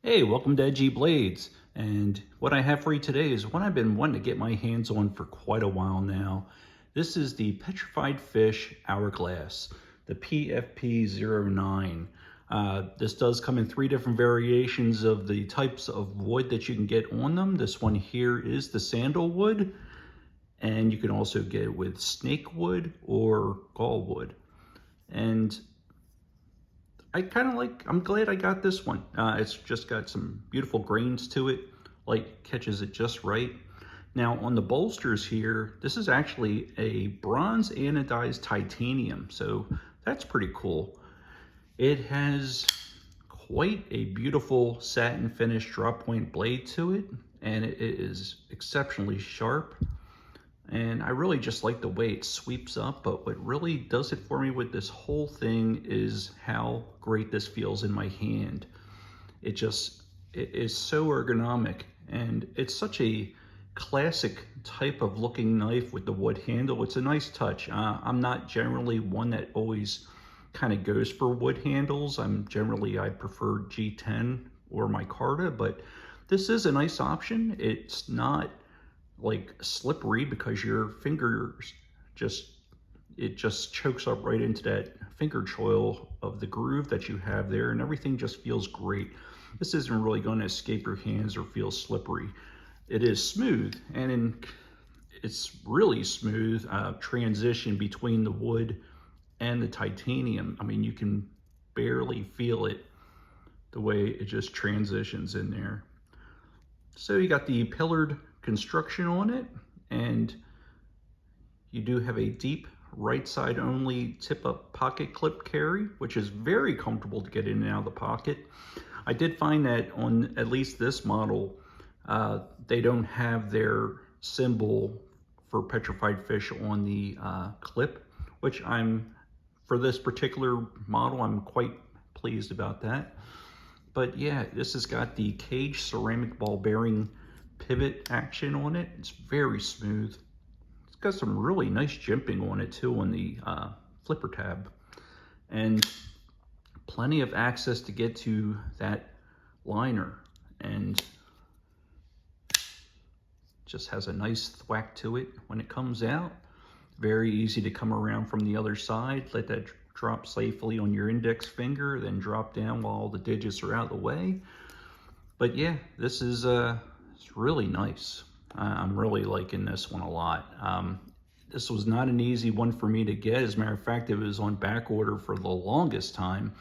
Hey, welcome to Edgy Blades. And what I have for you today is one I've been wanting to get my hands on for quite a while now. This is the Petrified Fish Hourglass, the PFP09. This does come in 3 different variations of the types of wood that you can get on them. This one here is the Sandalwood, and you can also get it with snake wood or gall wood. And I'm glad I got this one. It's just got some beautiful grains to it. Light catches it just right. Now on the bolsters here, this is actually a bronze anodized titanium, so that's pretty cool. It has quite a beautiful satin finish drop point blade to it, and it is exceptionally sharp. And I really just like the way it sweeps up, but what really does it for me with this whole thing is how great this feels in my hand. It is so ergonomic, and it's such a classic type of looking knife with the wood handle. It's a nice touch. I'm not generally one that always kind of goes for wood handles. I prefer G10 or micarta, but this is a nice option. It's not like slippery because your fingers just chokes up right into that finger choil of the groove that you have there, and everything just feels great. This isn't really going to escape your hands or feel slippery. It is smooth, and it's really smooth transition between the wood and the titanium. I mean, you can barely feel it the way it just transitions in there. So you got the pillared construction on it, and you do have a deep right side only tip up pocket clip carry, which is very comfortable to get in and out of the pocket. I did find that on at least this model, they don't have their symbol for petrified fish on the clip, which for this particular model, I'm quite pleased about that. But yeah, this has got the cage ceramic ball bearing pivot action on it. It's very smooth. It's got some really nice jimping on it too on the flipper tab, and plenty of access to get to that liner, and just has a nice thwack to it when it comes out. Very easy to come around from the other side. Let that drop safely on your index finger, then drop down while all the digits are out of the way. But yeah, this is it's really nice. I'm really liking this one a lot. This was not an easy one for me to get. As a matter of fact, it was on back order for the longest time.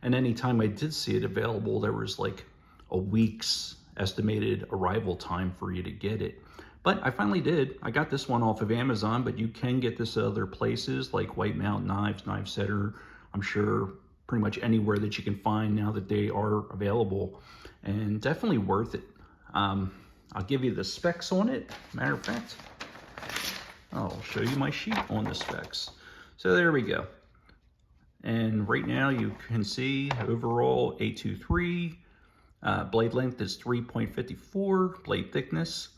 And anytime I did see it available, there was like a week's estimated arrival time for you to get it. But I finally did. I got this one off of Amazon, but you can get this at other places like White Mountain Knives, Knife Setter. I'm sure pretty much anywhere that you can find now that they are available, and definitely worth it. I'll give you the specs on it. Matter of fact, I'll show you my sheet on the specs. So there we go. And right now you can see overall 823, blade length is 3.54, blade thickness.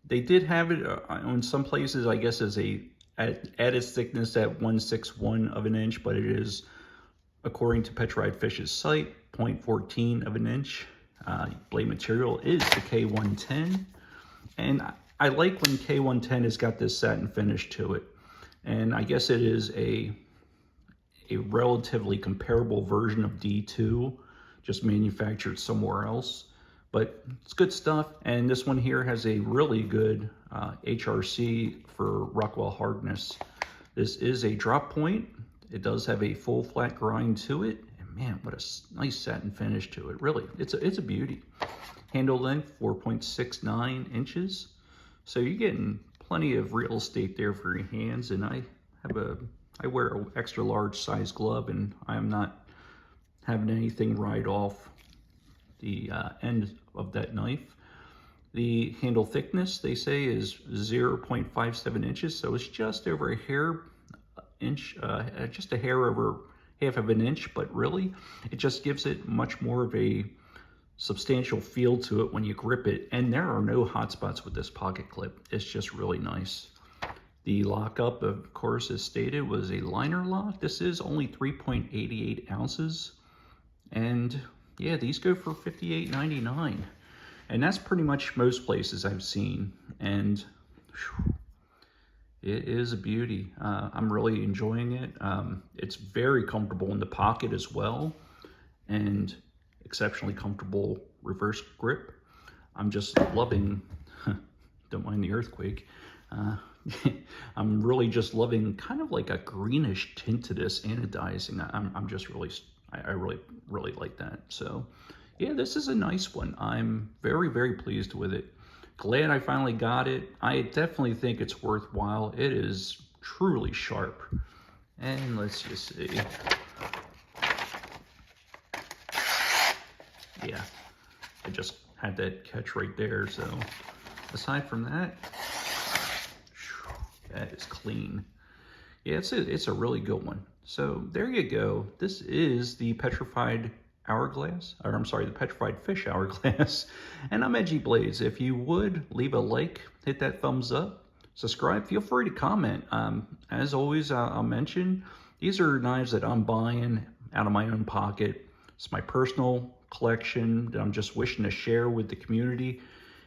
They did have it on some places, I guess, as at its thickness at 1/61 of an inch, but it is, according to Petrified Fish's site, 0.14 of an inch. Blade material is the K110, and I like when K110 has got this satin finish to it, and I guess it is a relatively comparable version of D2, just manufactured somewhere else. But it's good stuff, and this one here has a really good HRC for Rockwell hardness. This is a drop point. It does have a full flat grind to it, and man, what a nice satin finish to it. Really, it's a beauty. Handle length 4.69 inches, so you're getting plenty of real estate there for your hands. And I wear an extra large size glove, and I am not having anything ride off the end of that knife. The handle thickness, they say, is 0.57 inches, so it's just over a hair inch, just a hair over half of an inch, but really it just gives it much more of a substantial feel to it when you grip it. And there are no hot spots with this pocket clip. It's just really nice. The lockup, of course, as stated, was a liner lock. This is only 3.88 ounces, and yeah, these go for $58.99. And that's pretty much most places I've seen. And whew, it is a beauty. I'm really enjoying it. It's very comfortable in the pocket as well, and exceptionally comfortable reverse grip. I'm just loving, don't mind the earthquake. I'm really just loving kind of like a greenish tint to this anodizing. I'm just really, I really like that. So yeah, this is a nice one. I'm very pleased with it. Glad I finally got it. I definitely think it's worthwhile. It is truly sharp. And let's just see. Yeah, I just had that catch right there. So aside from that, that is clean. Yeah, it's a really good one. So there you go. This is the Petrified Hourglass, or I'm sorry, the Petrified Fish Hourglass. And I'm Edgy Blades. If you would, leave a like, hit that thumbs up, subscribe, feel free to comment. As always, I'll mention, these are knives that I'm buying out of my own pocket. It's my personal collection that I'm just wishing to share with the community.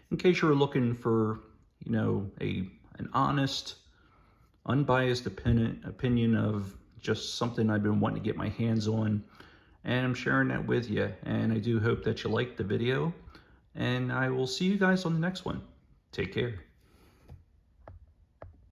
In case you're looking for, you know, an honest, unbiased opinion of just something I've been wanting to get my hands on, and I'm sharing that with you. And I do hope that you liked the video, and I will see you guys on the next one. Take care.